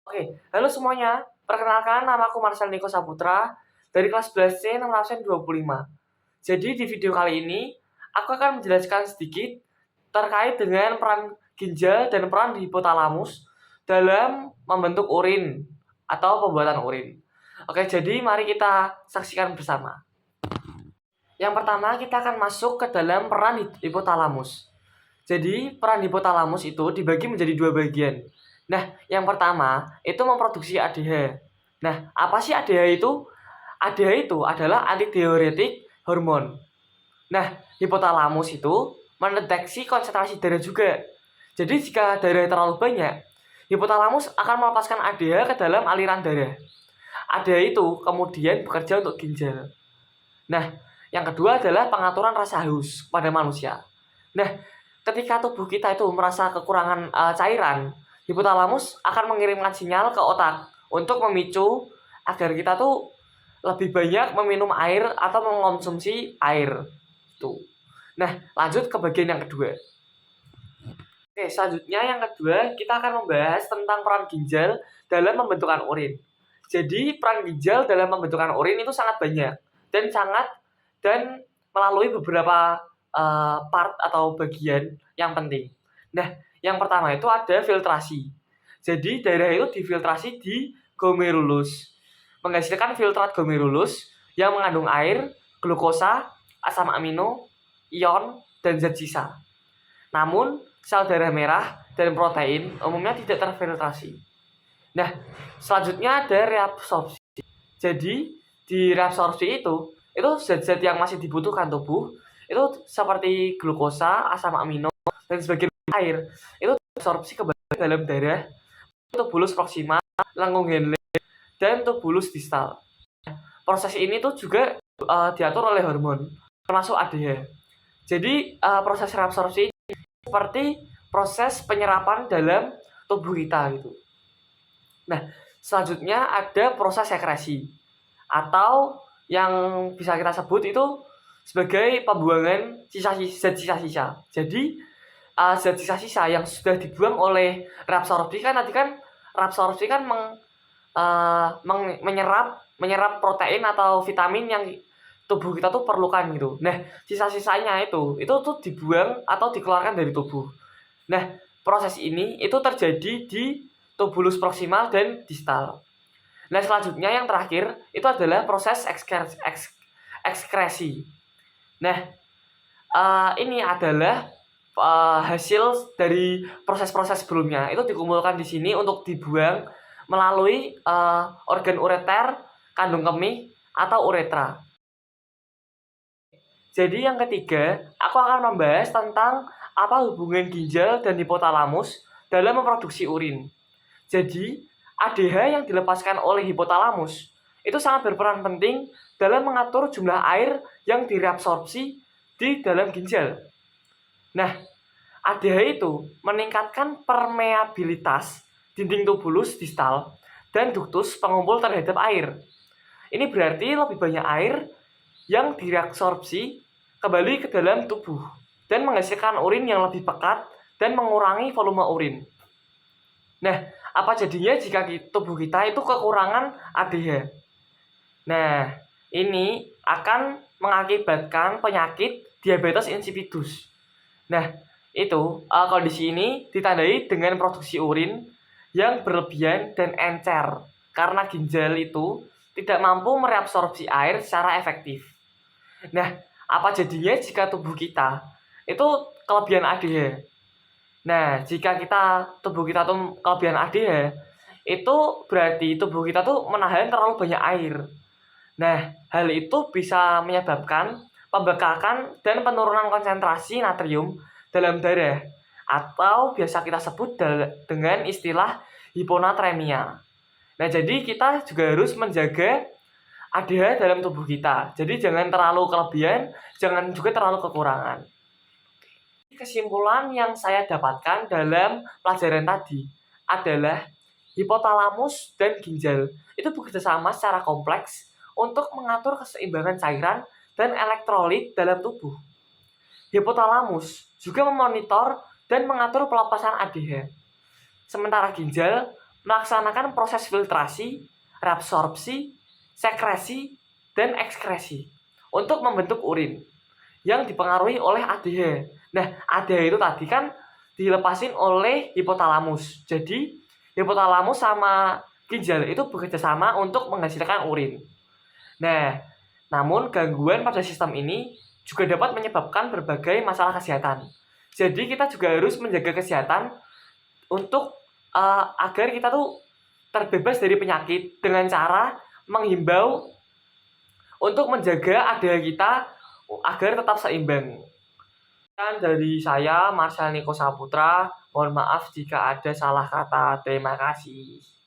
Oke, halo semuanya. Perkenalkan, nama aku Marcel Niko Saputra dari kelas 11C nomor absen 25. Jadi di video kali ini, aku akan menjelaskan sedikit terkait dengan peran ginjal dan peran hipotalamus dalam membentuk urin atau pembuatan urin. Oke, jadi mari kita saksikan bersama. Yang pertama, kita akan masuk ke dalam peran hipotalamus. Jadi, peran hipotalamus itu dibagi menjadi dua bagian. Nah, yang pertama itu memproduksi ADH. Nah, apa sih ADH itu? ADH itu adalah antidiuretik hormon. Nah, hipotalamus itu mendeteksi konsentrasi darah juga. Jadi, jika darah terlalu banyak, hipotalamus akan melepaskan ADH ke dalam aliran darah. ADH itu kemudian bekerja untuk ginjal. Nah, yang kedua adalah pengaturan rasa haus pada manusia. Nah, ketika tubuh kita itu merasa kekurangan cairan, hipotalamus akan mengirimkan sinyal ke otak untuk memicu agar kita tuh lebih banyak meminum air atau mengonsumsi air. Tuh. Nah, lanjut ke bagian yang kedua. Oke, selanjutnya yang kedua kita akan membahas tentang peran ginjal dalam pembentukan urin. Jadi, peran ginjal dalam pembentukan urin itu sangat banyak dan melalui beberapa part atau bagian yang penting. Nah, yang pertama itu ada filtrasi. Jadi darah itu difiltrasi di glomerulus, menghasilkan filtrat glomerulus yang mengandung air, glukosa, asam amino, ion, dan zat sisa. Namun, sel darah merah dan protein umumnya tidak terfiltrasi. Nah, selanjutnya ada reabsorpsi. Jadi, di reabsorpsi itu zat-zat yang masih dibutuhkan tubuh itu seperti glukosa, asam amino, dan sebagian air itu absorpsi ke dalam darah, tubulus proximal, lengkung Henle, dan tubulus distal. Proses ini tuh juga diatur oleh hormon, termasuk ADH. Jadi proses reabsorpsi seperti proses penyerapan dalam tubuh kita gitu. Nah, selanjutnya ada proses sekresi atau yang bisa kita sebut itu sebagai pembuangan zat sisa-sisa. Jadi zat sisa-sisa yang sudah dibuang oleh reabsorpsi kan menyerap protein atau vitamin yang tubuh kita tuh perlukan gitu. Nah, sisa-sisanya itu tuh dibuang atau dikeluarkan dari tubuh. Nah, proses ini itu terjadi di tubulus proximal dan distal. Nah, selanjutnya yang terakhir itu adalah proses ekskresi. Nah, ini adalah hasil dari proses-proses sebelumnya. Itu dikumpulkan di sini untuk dibuang melalui organ ureter, kandung kemih, atau uretra. Jadi yang ketiga, aku akan membahas tentang apa hubungan ginjal dan hipotalamus dalam memproduksi urin. Jadi, ADH yang dilepaskan oleh hipotalamus itu sangat berperan penting dalam mengatur jumlah air yang direabsorpsi di dalam ginjal. Nah, ADH itu meningkatkan permeabilitas dinding tubulus distal dan duktus pengumpul terhadap air. Ini berarti lebih banyak air yang direabsorpsi kembali ke dalam tubuh dan menghasilkan urin yang lebih pekat dan mengurangi volume urin. Nah, apa jadinya jika tubuh kita itu kekurangan ADH? Nah, ini akan mengakibatkan penyakit diabetes insipidus. Nah, itu kondisi ini ditandai dengan produksi urin yang berlebihan dan encer karena ginjal itu tidak mampu mereabsorpsi air secara efektif. Nah, apa jadinya jika tubuh kita itu kelebihan ADH? Nah, jika tubuh kita tuh kelebihan ADH, itu berarti tubuh kita tuh menahan terlalu banyak air. Nah, hal itu bisa menyebabkan pembekakan dan penurunan konsentrasi natrium dalam darah atau biasa kita sebut dengan istilah hiponatremia. Nah, jadi kita juga harus menjaga ADH dalam tubuh kita. Jadi jangan terlalu kelebihan, jangan juga terlalu kekurangan. Kesimpulan yang saya dapatkan dalam pelajaran tadi adalah hipotalamus dan ginjal itu bekerjasama secara kompleks untuk mengatur keseimbangan cairan dan elektrolit dalam tubuh. Hipotalamus juga memonitor dan mengatur pelepasan ADH. Sementara ginjal melaksanakan proses filtrasi, reabsorpsi, sekresi, dan ekskresi untuk membentuk urin yang dipengaruhi oleh ADH. Nah, ADH itu tadi kan dilepasin oleh hipotalamus. Jadi, hipotalamus sama ginjal itu bekerja sama untuk menghasilkan urin. Nah, namun gangguan pada sistem ini juga dapat menyebabkan berbagai masalah kesehatan. Jadi kita juga harus menjaga kesehatan untuk agar kita tuh terbebas dari penyakit dengan cara menghimbau untuk menjaga ADH kita agar tetap seimbang. Dan dari saya, Marshal Niko Saputra, mohon maaf jika ada salah kata. Terima kasih.